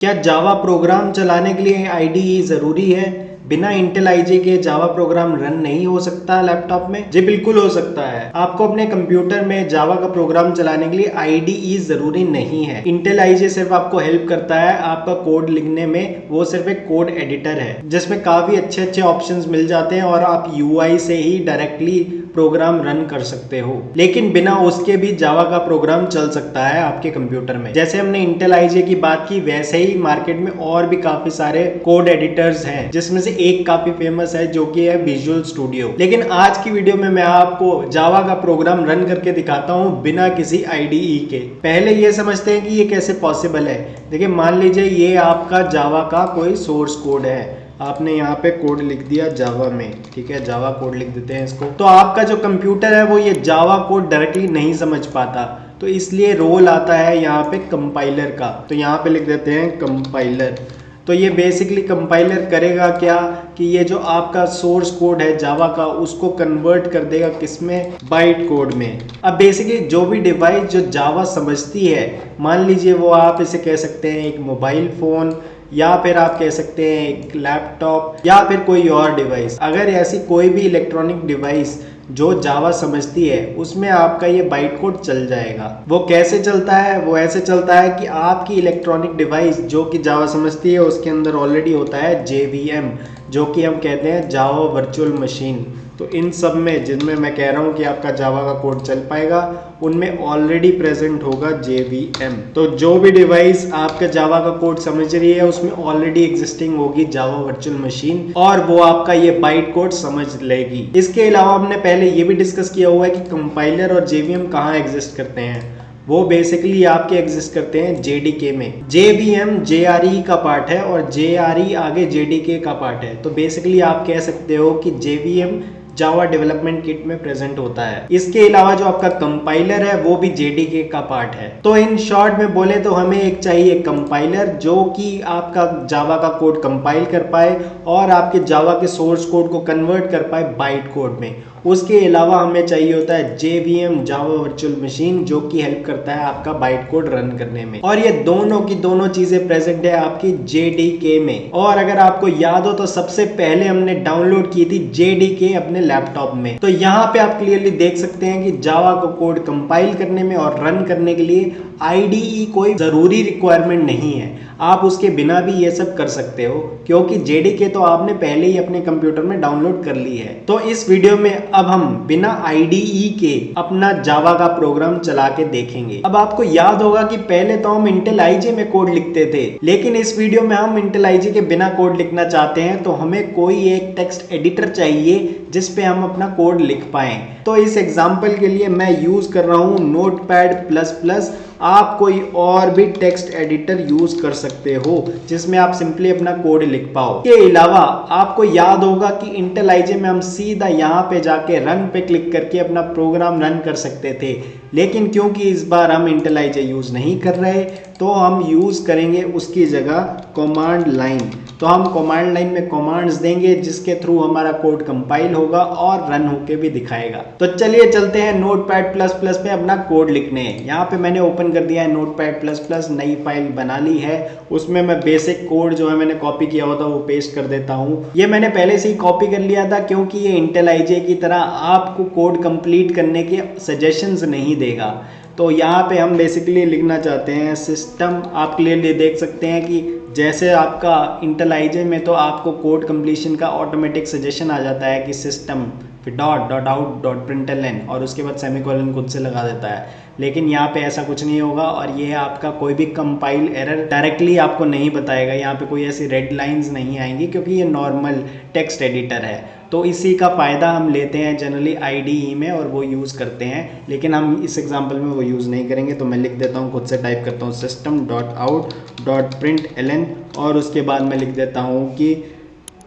क्या Java program चलाने के लिए आईडीई ज़रूरी है? बिना इंटेल आईजे के जावा प्रोग्राम रन नहीं हो सकता लैपटॉप में? जी बिल्कुल हो सकता है। आपको अपने कंप्यूटर में जावा का प्रोग्राम चलाने के लिए आईडीई ज़रूरी नहीं है। इंटेल आईजे सिर्फ आपको हेल्प करता है आपका कोड लिखने में। वो सिर्फ एक कोड एडिटर है जिसमें काफ़ी अच्छे अच्छे ऑप्शंस मिल जाते हैं और आप यूआई से ही डायरेक्टली प्रोग्राम रन कर सकते हो। लेकिन बिना उसके भी जावा का प्रोग्राम चल सकता है आपके कंप्यूटर में। जैसे हमने इंटेल आईजे की बात की, वैसे ही मार्केट में और भी काफी सारे कोड एडिटर्स हैं, जिसमें से एक काफी फेमस है जो कि है विजुअल स्टूडियो। लेकिन आज की वीडियो में मैं आपको जावा का प्रोग्राम रन करके दिखाता हूँ बिना किसी आईडीई के। पहले ये समझते हैं कि ये कैसे पॉसिबल है। देखिए, मान लीजिए ये आपका जावा का कोई सोर्स कोड है। आपने यहाँ पे कोड लिख दिया जावा में, ठीक है, जावा कोड लिख देते हैं इसको। तो आपका जो कंप्यूटर है वो ये जावा कोड डायरेक्टली नहीं समझ पाता, तो इसलिए रोल आता है यहाँ पे कंपाइलर का। तो यहाँ पे लिख देते हैं कंपाइलर। तो ये बेसिकली कंपाइलर करेगा क्या कि ये जो आपका सोर्स कोड है जावा का, उसको कन्वर्ट कर देगा किसमें? बाइट कोड में। अब बेसिकली जो भी डिवाइस जो जावा समझती है, मान लीजिए वो आप इसे कह सकते हैं एक मोबाइल फ़ोन, या फिर आप कह सकते हैं एक लैपटॉप, या फिर कोई और डिवाइस। अगर ऐसी कोई भी इलेक्ट्रॉनिक डिवाइस जो जावा समझती है, उसमें आपका ये बाइट कोड चल जाएगा। वो कैसे चलता है? वो ऐसे चलता है कि आपकी इलेक्ट्रॉनिक डिवाइस जो कि जावा समझती है, उसके अंदर ऑलरेडी होता है JVM, जो कि हम कहते हैं जावा वर्चुअल मशीन। तो इन सब में जिनमें मैं कह रहा हूँ कि आपका जावा का कोड चल पाएगा, उनमें ऑलरेडी प्रेजेंट होगा JVM। तो जो भी डिवाइस आपका जावा का कोड समझ रही है, उसमें ऑलरेडी एग्जिस्टिंग होगी जावा वर्चुअल मशीन, और वो आपका ये बाइट कोड समझ लेगी। इसके अलावा हमने पहले ये भी डिस्कस किया हुआ है कि कंपाइलर और JVM कहाँ एग्जिस्ट करते हैं। वो बेसिकली आपके एग्जिस्ट करते हैं JDK में। JVM JRE का पार्ट है और JRE आगे JDK का पार्ट है। तो बेसिकली आप कह सकते हो कि JVM जावा डेवलपमेंट किट में प्रेजेंट होता है। इसके अलावा जो आपका कंपाइलर है वो भी JDK का पार्ट है। तो इन शॉर्ट में बोले तो हमें एक चाहिए कंपाइलर जो कि आपका जावा का कोड कंपाइल कर पाए और आपके जावा के सोर्स कोड को कन्वर्ट कर पाए बाइट कोड में। उसके अलावा हमें चाहिए होता है JVM जावा वर्चुअल मशीन, जो कि हेल्प करता है आपका बाइट कोड रन करने में। और ये दोनों की दोनों चीजें प्रेजेंट है आपकी JDK में। और अगर आपको याद हो तो सबसे पहले हमने डाउनलोड की थी JDK अपने लैपटॉप में। तो यहाँ पे आप क्लियरली देख सकते हैं कि जावा को कोड कंपाइल करने में और रन करने के लिए आईडीई कोई जरूरी रिक्वायरमेंट नहीं है। आप उसके बिना भी ये सब कर सकते हो, क्योंकि JDK तो आपने पहले ही अपने कंप्यूटर में डाउनलोड कर ली है। तो इस वीडियो में अब हम बिना आईडीई के अपना जावा का प्रोग्राम चला के देखेंगे। अब आपको याद होगा कि पहले तो हम इंटेल आईजे में कोड लिखते थे, लेकिन इस वीडियो में हम इंटेल आईजे के बिना कोड लिखना चाहते हैं। तो हमें कोई एक टेक्स्ट एडिटर चाहिए जिसपे हम अपना कोड लिख पाएं। तो इस एग्जाम्पल के लिए मैं यूज कर रहा हूँ Notepad++। आप कोई और भी टेक्स्ट एडिटर यूज कर सकते हो जिसमें आप सिंपली अपना कोड लिख पाओ। इसके अलावा आपको याद होगा कि इंटेल आईजे में हम सीधा यहाँ पे जाके रन पे क्लिक करके अपना प्रोग्राम रन कर सकते थे, लेकिन क्योंकि इस बार हम इंटेल आईजे यूज नहीं कर रहे, तो हम यूज करेंगे उसकी जगह कमांड लाइन। तो हम कमांड लाइन में कमांड्स देंगे जिसके थ्रू हमारा कोड कंपाइल होगा और रन होके भी दिखाएगा। तो चलिए चलते हैं Notepad++ पे अपना कोड लिखने। यहाँ पे मैंने ओपन कर दिया है Notepad++, नई फाइल बना ली है। उसमें मैं बेसिक कोड जो है मैंने कॉपी किया होता वो पेस्ट कर देता हूँ। ये मैंने पहले से ही कॉपी कर लिया था, क्योंकि ये इंटेल आईजे की तरह आपको कोड कंप्लीट करने के सजेशंस नहीं देगा। तो यहाँ पे हम बेसिकली लिखना चाहते हैं सिस्टम। आप क्लियरली देख सकते हैं कि जैसे आपका इंटेल आईजे में तो आपको कोड कंप्लीशन का ऑटोमेटिक सजेशन आ जाता है कि सिस्टम फिर .out.println और उसके बाद सेमीकोलन खुद से लगा देता है, लेकिन यहाँ पे ऐसा कुछ नहीं होगा। और ये आपका कोई भी कंपाइल एरर डायरेक्टली आपको नहीं बताएगा। यहाँ पे कोई ऐसी रेड लाइंस नहीं आएंगी, क्योंकि ये नॉर्मल टेक्स्ट एडिटर है। तो इसी का फ़ायदा हम लेते हैं जनरली आईडीई में और वो यूज़ करते हैं, लेकिन हम इस एग्जांपल में वो यूज़ नहीं करेंगे। तो मैं लिख देता हूँ, खुद से टाइप करता हूँ system.out.println और उसके बाद मैं लिख देता हूँ कि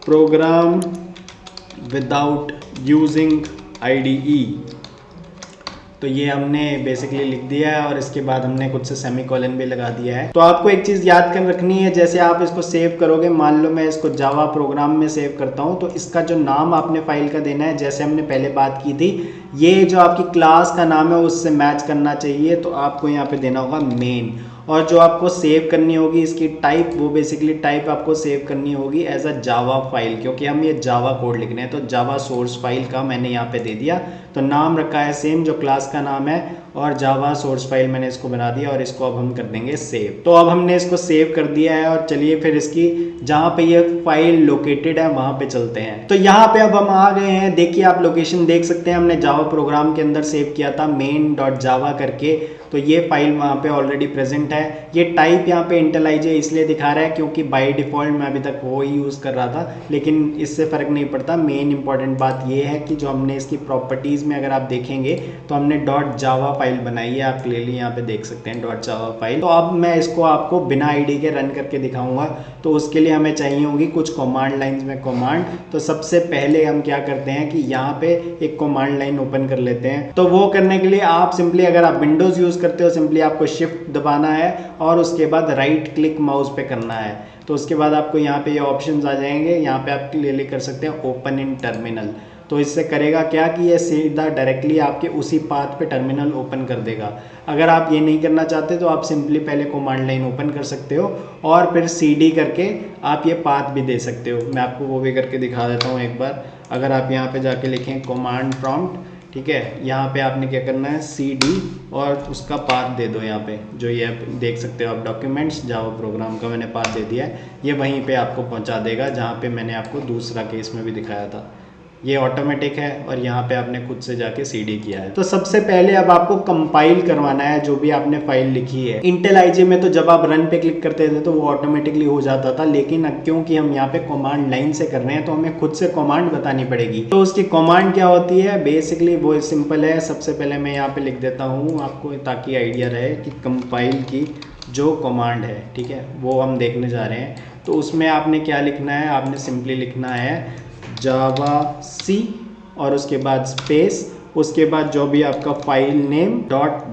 प्रोग्राम विदाउट यूजिंग आईडीई। तो ये हमने बेसिकली लिख दिया है और इसके बाद हमने कुछ से सेमीकोलन भी लगा दिया है। तो आपको एक चीज़ याद कर रखनी है, जैसे आप इसको सेव करोगे, मान लो मैं इसको जावा प्रोग्राम में सेव करता हूँ, तो इसका जो नाम आपने फाइल का देना है, जैसे हमने पहले बात की थी, ये जो आपकी क्लास का नाम है उससे मैच करना चाहिए। तो आपको यहाँ पे देना होगा मेन, और जो आपको सेव करनी होगी इसकी टाइप, वो बेसिकली टाइप आपको सेव करनी होगी एज अ जावा फाइल, क्योंकि हम ये जावा कोड लिख रहे हैं। तो जावा सोर्स फाइल का मैंने यहाँ पे दे दिया, तो नाम रखा है सेम जो क्लास का नाम है, और जावा सोर्स फाइल मैंने इसको बना दिया और इसको अब हम कर देंगे सेव। तो अब हमने इसको सेव कर दिया है और चलिए फिर इसकी जहाँ पे ये फाइल लोकेटेड है वहाँ पे चलते हैं। तो यहाँ पे अब हम आ गए हैं, देखिए आप लोकेशन देख सकते हैं, हमने जावा प्रोग्राम के अंदर सेव किया था main.java करके, तो ये फाइल वहाँ पे ऑलरेडी प्रेजेंट है। ये टाइप यहाँ पे IntelliJ इसलिए दिखा रहा है क्योंकि बाय डिफॉल्ट मैं अभी तक वो ही यूज़ कर रहा था, लेकिन इससे फ़र्क नहीं पड़ता। मेन इंपॉर्टेंट बात ये है कि जो हमने इसकी प्रॉपर्टीज़ में अगर आप देखेंगे तो हमने .java फाइल बनाई है, आप क्लियरली यहाँ पे देख सकते हैं .java फाइल। तो अब मैं इसको आपको बिना आईडी के रन करके दिखाऊंगा, तो उसके लिए हमें चाहिए होगी कुछ कमांड लाइन्स में कमांड। तो सबसे पहले हम क्या करते हैं कि यहाँ पे एक कमांड लाइन ओपन कर लेते हैं। तो वो करने के लिए आप सिंपली, अगर आप विंडोज़ यूज़ करते हो, सिंपली आपको शिफ्ट दबाना है और उसके बाद राइट क्लिक माउस पे करना है। तो उसके बाद आपको यहाँ पे ये ऑप्शंस आ जाएंगे, यहाँ पे आप क्लियरली कर सकते हैं ओपन इन टर्मिनल। तो इससे करेगा क्या कि ये सीधा डायरेक्टली आपके उसी पाथ पे टर्मिनल ओपन कर देगा। अगर आप ये नहीं करना चाहते तो आप सिंपली पहले कमांड लाइन ओपन कर सकते हो और फिर CD करके आप ये पाथ भी दे सकते हो। मैं आपको वो भी करके दिखा देता हूँ एक बार। अगर आप यहाँ पे जाके लिखें कमांड प्रॉम्प्ट, ठीक है, यहाँ पे आपने क्या करना है CD और उसका पाथ दे दो। यहाँ पे जो ये देख सकते हो आप डॉक्यूमेंट्स जावा प्रोग्राम का मैंने पाथ दे दिया है, ये वहीं पे आपको पहुँचा देगा जहाँ पे मैंने आपको दूसरा केस में भी दिखाया था। ये ऑटोमेटिक है और यहाँ पे आपने खुद से जाके CD किया है। तो सबसे पहले अब आपको कंपाइल करवाना है जो भी आपने फाइल लिखी है। IntelliJ में तो जब आप रन पे क्लिक करते थे तो वो ऑटोमेटिकली हो जाता था, लेकिन क्योंकि हम यहाँ पे कमांड लाइन से कर रहे हैं तो हमें खुद से कमांड बतानी पड़ेगी। तो उसकी कमांड क्या होती है, बेसिकली वो सिंपल है। सबसे पहले मैं यहाँ पे लिख देता हूँ आपको ताकि आइडिया रहे कि कंपाइल की जो कमांड है, ठीक है, वो हम देखने जा रहे हैं। तो उसमें आपने क्या लिखना है, आपने सिंपली लिखना है जावा सी और उसके बाद स्पेस, उसके बाद जो भी आपका फाइल नेम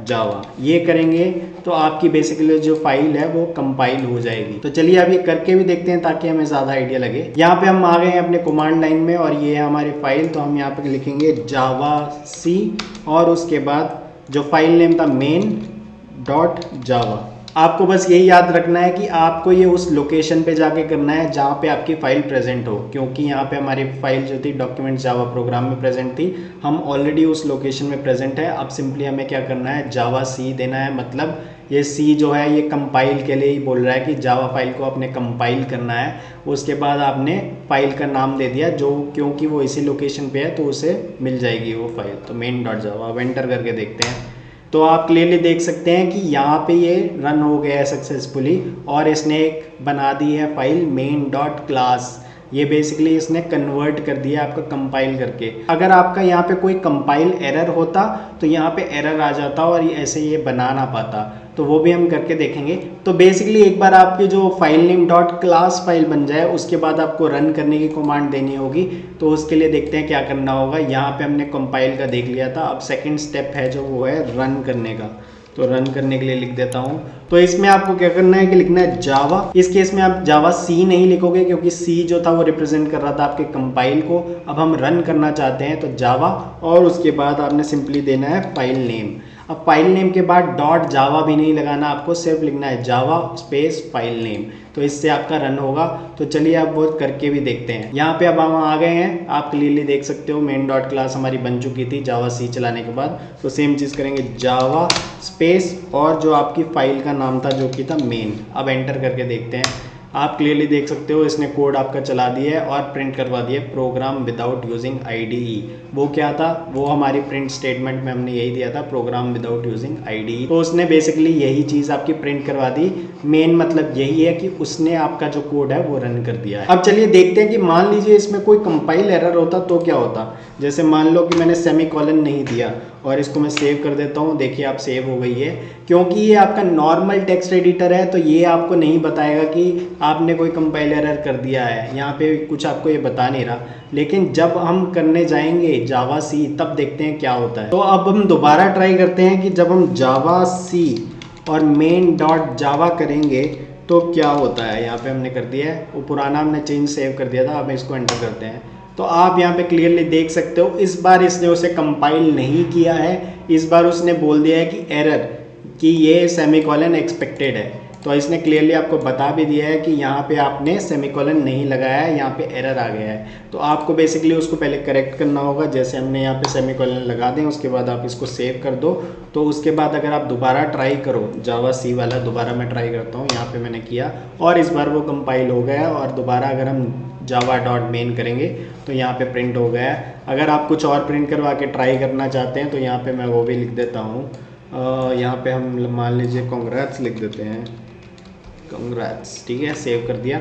.java, ये करेंगे तो आपकी बेसिकली जो फाइल है वो कंपाइल हो जाएगी। तो चलिए अब ये करके भी देखते हैं ताकि हमें ज़्यादा आइडिया लगे। यहाँ पे हम आ गए हैं अपने कमांड लाइन में और ये है हमारी फाइल। तो हम यहाँ पे लिखेंगे जावा सी और उसके बाद जो फाइल नेम था main.java। आपको बस यही याद रखना है कि आपको ये उस लोकेशन पे जाके करना है जहाँ पे आपकी फ़ाइल प्रेजेंट हो, क्योंकि यहाँ पे हमारी फाइल जो थी डॉक्यूमेंट्स जावा प्रोग्राम में प्रेजेंट थी, हम ऑलरेडी उस लोकेशन में प्रेजेंट है। अब सिंपली हमें क्या करना है, जावा सी देना है। मतलब ये सी जो है ये कंपाइल के लिए ही बोल रहा है कि जावा फाइल को आपने कंपाइल करना है। उसके बाद आपने फाइल का नाम दे दिया जो, क्योंकि वो इसी लोकेशन पे है तो उसे मिल जाएगी वो फाइल। तो main.java, अब एंटर करके देखते हैं। तो आप क्लियरली देख सकते हैं कि यहाँ पे ये रन हो गया है सक्सेसफुली और इसने एक बना दी है फाइल main.class। ये बेसिकली इसने कन्वर्ट कर दिया आपका कंपाइल करके। अगर आपका यहाँ पे कोई कंपाइल एरर होता तो यहाँ पे एरर आ जाता और ऐसे ये बना ना पाता, तो वो भी हम करके देखेंगे। तो बेसिकली एक बार आपकी जो फाइल नेम .class फाइल बन जाए उसके बाद आपको रन करने की कमांड देनी होगी। तो उसके लिए देखते हैं क्या करना होगा। यहाँ पे हमने कंपाइल का देख लिया था, अब सेकंड स्टेप है जो वो है रन करने का। तो रन करने के लिए लिख देता हूँ। तो इसमें आपको क्या करना है कि लिखना है जावा। इस केस में आप जावा सी नहीं लिखोगे क्योंकि सी जो था वो रिप्रेजेंट कर रहा था आपके कंपाइल को। अब हम रन करना चाहते हैं तो जावा और उसके बाद आपने सिंपली देना है फाइल नेम। अब फाइल नेम के बाद .java भी नहीं लगाना, आपको सिर्फ लिखना है जावा स्पेस फाइल नेम। तो इससे आपका रन होगा। तो चलिए आप वो करके भी देखते हैं। यहाँ पे अब हम आ गए हैं, आप क्लियरली देख सकते हो main.class हमारी बन चुकी थी जावा सी चलाने के बाद। तो सेम चीज़ करेंगे जावा स्पेस और जो आपकी फाइल का नाम था जो कि था मेन। अब एंटर करके देखते हैं। आप क्लियरली देख सकते हो इसने कोड आपका चला दिया है और प्रिंट करवा दिया प्रोग्राम विदाउट यूजिंग IDE। वो क्या था, वो हमारी प्रिंट स्टेटमेंट में हमने यही दिया था, प्रोग्राम विदाउट यूजिंग IDE। तो उसने बेसिकली यही चीज़ आपकी प्रिंट करवा दी। मेन मतलब यही है कि उसने आपका जो कोड है वो रन कर दिया है। अब चलिए देखते हैं कि मान लीजिए इसमें कोई कंपाइल एरर होता तो क्या होता। जैसे मान लो कि मैंने सेमीकोलन नहीं दिया और इसको मैं सेव कर देता हूँ। देखिए आप सेव हो गई है। क्योंकि ये आपका नॉर्मल टेक्स्ट एडिटर है तो ये आपको नहीं बताएगा कि आपने कोई कंपाइल एरर कर दिया है, यहाँ पे कुछ आपको ये बता नहीं रहा। लेकिन जब हम करने जाएंगे जावा सी तब देखते हैं क्या होता है। तो अब हम दोबारा ट्राई करते हैं कि जब हम जावा सी और main.java करेंगे तो क्या होता है। यहाँ पे हमने कर दिया है, वो पुराना हमने चेंज सेव कर दिया था। अब इसको एंटर करते हैं तो आप यहाँ पे क्लियरली देख सकते हो इस बार इसने उसे कंपाइल नहीं किया है। इस बार उसने बोल दिया है कि एरर कि ये सेमीकोलन एक्सपेक्टेड है। तो इसने क्लियरली आपको बता भी दिया है कि यहाँ पे आपने सेमीकोलन नहीं लगाया है, यहाँ पे एरर आ गया है। तो आपको बेसिकली उसको पहले करेक्ट करना होगा। जैसे हमने यहाँ पे सेमीकोलन लगा दें, उसके बाद आप इसको सेव कर दो। तो उसके बाद अगर आप दोबारा ट्राई करो जावा सी वाला, दोबारा मैं ट्राई करता हूँ, यहाँ पे मैंने किया और इस बार वो कंपाइल हो गया। और दोबारा अगर हम java.main करेंगे तो यहाँ पे प्रिंट हो गया है। अगर आप कुछ और प्रिंट करवा के ट्राई करना चाहते हैं तो यहाँ पे मैं वो भी लिख देता हूँ। यहाँ पे हम मान लीजिए कांग्रेट्स लिख देते हैं, कांग्रेट्स, ठीक है, सेव कर दिया।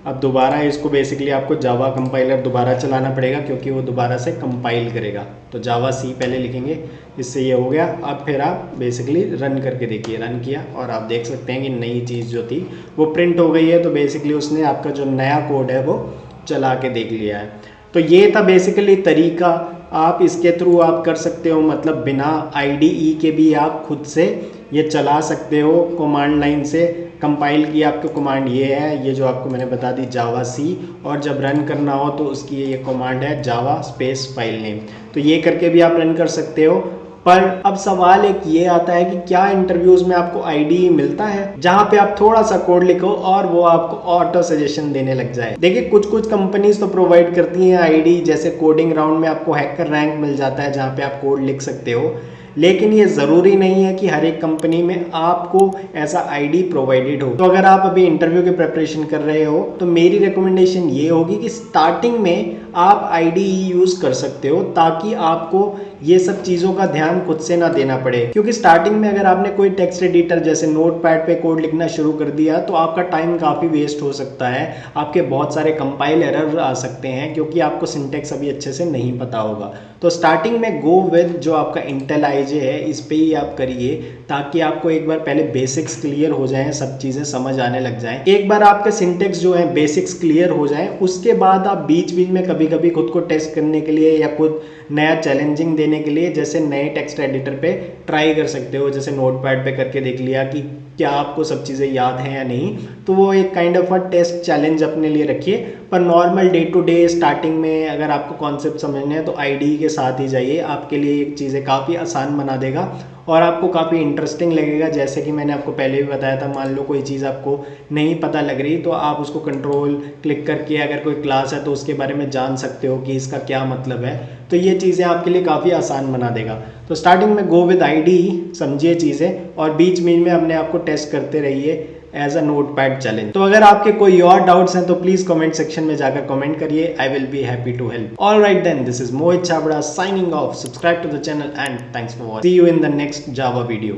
अब दोबारा इसको बेसिकली आपको जावा कंपाइलर दोबारा चलाना पड़ेगा क्योंकि वो दोबारा से कंपाइल करेगा। तो जावा सी पहले लिखेंगे, इससे ये हो गया। अब फिर आप बेसिकली रन करके देखिए, रन किया और आप देख सकते हैं कि नई चीज़ जो थी वो प्रिंट हो गई है। तो बेसिकली उसने आपका जो नया कोड है वो चला के देख लिया है। तो ये था बेसिकली तरीका, आप इसके थ्रू आप कर सकते हो, मतलब बिना IDE के भी आप खुद से ये चला सकते हो कमांड लाइन से। कंपाइल की आपको कमांड ये है, ये जो आपको मैंने बता दी जावा सी, और जब रन करना हो तो उसकी ये कमांड है जावा स्पेस फाइल नेम। तो ये करके भी आप रन कर सकते हो। पर अब सवाल एक ये आता है कि क्या इंटरव्यूज में आपको IDE मिलता है जहां पे आप थोड़ा सा कोड लिखो और वो आपको ऑटो सजेशन देने लग जाए। देखिए कुछ कंपनीज तो प्रोवाइड करती हैं IDE, जैसे कोडिंग राउंड में आपको हैकर रैंक मिल जाता है जहां पे आप कोड लिख सकते हो। लेकिन ये ज़रूरी नहीं है कि हर एक कंपनी में आपको ऐसा IDE प्रोवाइडेड हो। तो अगर आप अभी इंटरव्यू की प्रिपरेशन कर रहे हो तो मेरी रिकमेंडेशन ये होगी कि स्टार्टिंग में आप IDE यूज़ कर सकते हो ताकि आपको ये सब चीज़ों का ध्यान खुद से ना देना पड़े। क्योंकि स्टार्टिंग में अगर आपने कोई टेक्स्ट एडिटर जैसे नोटपैड पे कोड लिखना शुरू कर दिया तो आपका टाइम काफ़ी वेस्ट हो सकता है, आपके बहुत सारे कंपाइल एरर आ सकते हैं क्योंकि आपको सिंटेक्स अभी अच्छे से नहीं पता होगा। तो स्टार्टिंग में गो विद जो आपका इंटेल IJ है इस पे ही आप करिए ताकि आपको एक बार पहले बेसिक्स क्लियर हो जाएं, सब चीज़ें समझ आने लग जाएं। एक बार आपके सिंटेक्स जो है बेसिक्स क्लियर हो जाएं, उसके बाद आप बीच बीच में कभी कभी खुद को टेस्ट करने के लिए या खुद नया चैलेंजिंग देने के लिए जैसे नए टेक्स्ट एडिटर पे ट्राई कर सकते हो। जैसे नोटपैड पे करके देख लिया कि क्या आपको सब चीज़ें याद हैं या नहीं, तो वो एक kind of a test challenge अपने लिए रखिए। पर normal day to day starting में अगर आपको कॉन्सेप्ट समझने हैं तो IDE के साथ ही जाइए, आपके लिए ये चीज़ें काफ़ी आसान बना देगा और आपको काफ़ी इंटरेस्टिंग लगेगा। जैसे कि मैंने आपको पहले भी बताया था, मान लो कोई चीज़ आपको नहीं पता लग रही तो आप उसको कंट्रोल क्लिक करके अगर कोई क्लास है तो उसके बारे में जान सकते हो कि इसका क्या मतलब है। तो ये चीज़ें आपके लिए काफ़ी आसान बना देगा। तो स्टार्टिंग में गो विद IDE, समझिए चीज़ें और बीच बीच में अपने आप को टेस्ट करते रहिए एज अ नोटपैड चैलेंज। तो अगर आपके कोई और डाउट्स हैं तो प्लीज कमेंट सेक्शन में जाकर कमेंट करिए, I will be happy to help. All right then, this is Mohit Chhabra signing off. Subscribe to the channel and thanks for watching. See you in the next Java video.